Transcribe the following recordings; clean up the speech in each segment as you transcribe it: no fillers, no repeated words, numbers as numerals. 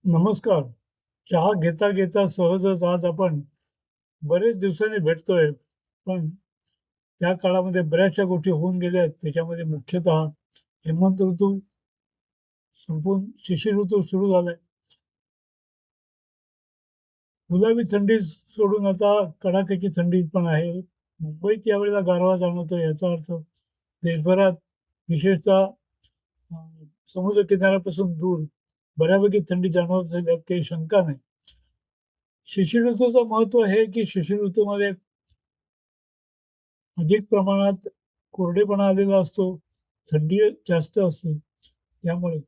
नमस्कार. चहा घेता घेता सहजच आज आपण बरेच दिवसांनी भेटतोय. पण त्या काळामध्ये बऱ्याचशा गोष्टी होऊन गेल्या आहेत. त्याच्यामध्ये मुख्यतः हेमंत ऋतू संपून शिशिर ऋतू सुरू झालाय. गुलाबी थंडी सोडून आता कडाक्याची थंडी पण आहे. मुंबईत यावेळेला गारवा जाणवतो. याचा अर्थ देशभरात विशेषतः अ, समुद्र किनाऱ्यापासून दूर बऱ्यापैकी थंडी जाणवत असेल यात काही शंका नाही. शिशिर ऋतूचं महत्त्व हे की शिशिर ऋतूमध्ये अधिक प्रमाणात कोरडेपणा आलेला असतो, थंडी जास्त असते. त्यामुळे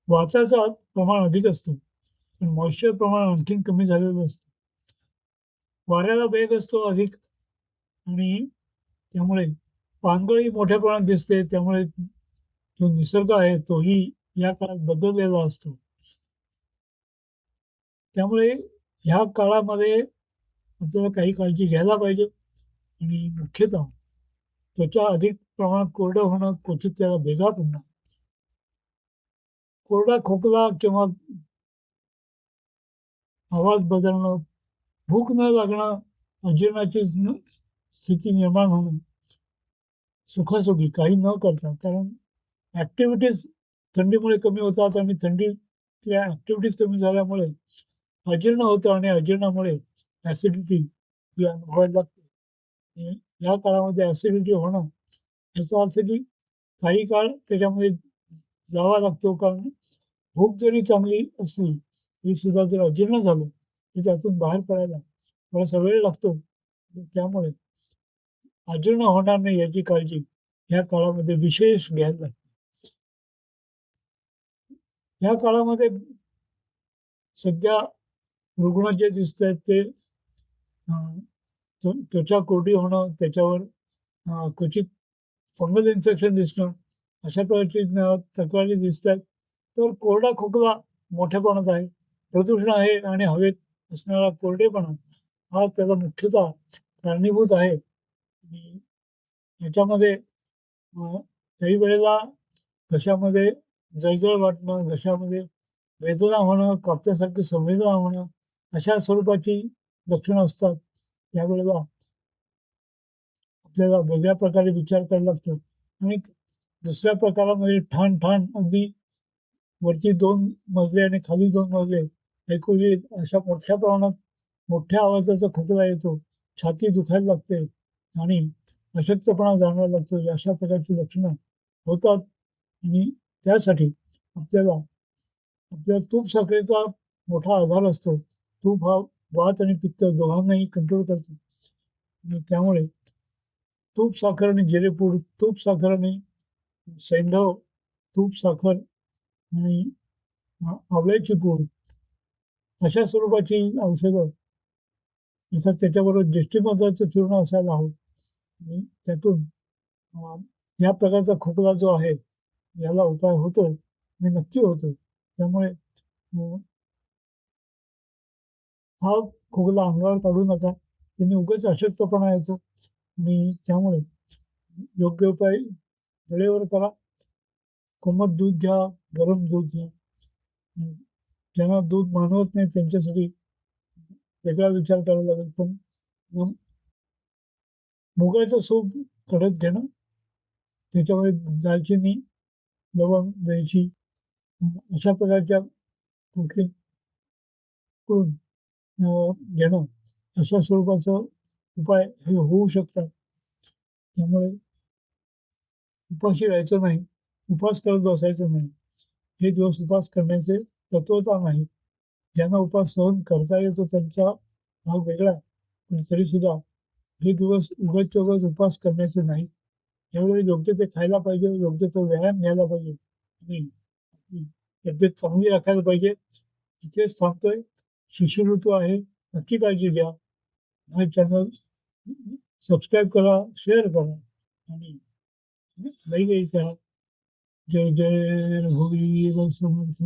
वासाचं प्रमाण अधिक असतं, पण मॉइश्चर प्रमाण आणखीन कमी झालेलं असतं. वाऱ्याला वेग असतो अधिक आणि त्यामुळे पानगळी मोठ्या प्रमाणात दिसते. त्यामुळे जो निसर्ग आहे तोही या काळात बदललेला असतो. त्यामुळे ह्या काळामध्ये आपल्याला काही काळजी घ्यायला पाहिजे आणि मुख्यतः त्वचा अधिक प्रमाणात कोरडं होणं, क्वचित त्याला भेगा पडणं, कोरडा खोकला किंवा आवाज बदलणं, भूक न लागणं, अजीर्णाची स्थिती निर्माण होणं, सुखासुखी काही न करता. कारण ॲक्टिव्हिटीज थंडीमुळे कमी होतात आणि थंडीतल्या ॲक्टिव्हिटीज कमी झाल्यामुळे अजीर्ण होतं आणि अजीर्णामुळे ॲसिडिटी ही अनुभवायला लागते. आणि या काळामध्ये ॲसिडिटी होणं याचा अर्थ की काही काळ त्याच्यामध्ये जावा लागतो. कारण भूक जरी चांगली असली तरीसुद्धा जर अजीर्ण झालं, तर त्यातून बाहेर पडायला थोडासा वेळ लागतो. त्यामुळे अजीर्ण होणार नाही याची काळजी या काळामध्ये विशेष घ्यायला लागते. या काळामध्ये सध्या रुग्ण जे दिसतायत ते त्वचा कोरडी होणं, त्याच्यावर क्वचित फंगल इन्फेक्शन दिसणं, अशा प्रकारची तक्रारी दिसतायत. तर कोरडा खोकला मोठ्या प्रमाणात आहे. प्रदूषण आहे आणि हवेत असणारा कोरडेपणा हा त्याला मुख्यतः कारणीभूत आहे. आणि याच्यामध्ये काही वेळेला घशामध्ये जळजळ वाटणं, घशामध्ये वेदना होणं, कापल्यासारखी संवेदना होणं, अशा स्वरूपाची लक्षणं असतात. त्यावेळेला आपल्याला वेगळ्या प्रकारे विचार करायला लागतो आणि दुसऱ्या प्रकारामध्ये ठाण-ठाण अगदी वरती 2 मजले आणि खाली 2 मजले ऐकू येईल अशा मोठ्या प्रमाणात मोठ्या आवाजाचा खोकला येतो. छाती दुखायला लागते आणि अशक्तपणा जाणवायला लागतो. अशा प्रकारची लक्षणं होतात आणि त्यासाठी आपल्याला आपल्या तूप साखरेचा मोठा आधार असतो. तूप हा वात आणि पित्त दोघांनाही कंट्रोल करतो आणि त्यामुळे तूप साखर आणि जिरेपूड, तूप साखर आणि सैंधव, तूप साखर आणि आवळ्याची पूड अशा स्वरूपाची औषधं तसंच त्याच्याबरोबर दृष्टिमधाचं चूर्ण असायला हवं आणि त्यातून अ, या प्रकारचा खोकला जो आहे याला उपाय होतो आणि नक्की होतो. त्यामुळे हा खोकला अंगावर काढू नका. त्याने उगाच अशक्तपणा येतो आणि त्यामुळे योग्य उपाय वेळेवर करा. कोमट दूध घ्या, गरम दूध घ्या. ज्यांना दूध मानवत नाही त्यांच्यासाठी वेगळा विचार करावा लागेल. पण मग मुगाचं सूप कडक घेणं, त्याच्यामध्ये दालचिनी, लवंग, वेलची अशा प्रकारच्या कुठली करून घेणं, अशा स्वरूपाचा उपाय हे होऊ शकतात. त्यामुळे उपाशी राहायचं नाही, उपवास करत बसायचं नाही. हे दिवस उपवास करण्याचे तत्वता नाही. ज्यांना उपवास सहन करता येतो त्यांचा भाग वेगळा आहे. पण तरीसुद्धा हे दिवस उगाच उपवास करण्याचे नाही. यावेळी योग्य ते खायला पाहिजे, योग्य तो व्यायाम घ्यायला पाहिजे आणि आपली तब्येत चांगली राखायला पाहिजे. इथेच थांबतोय. शिशिर ऋतू आहे. नक्की काळजी घ्या. माझं चॅनल सबस्क्राईब करा, शेअर करा आणि लाईक करा. जय जय रघुवीर समर्थ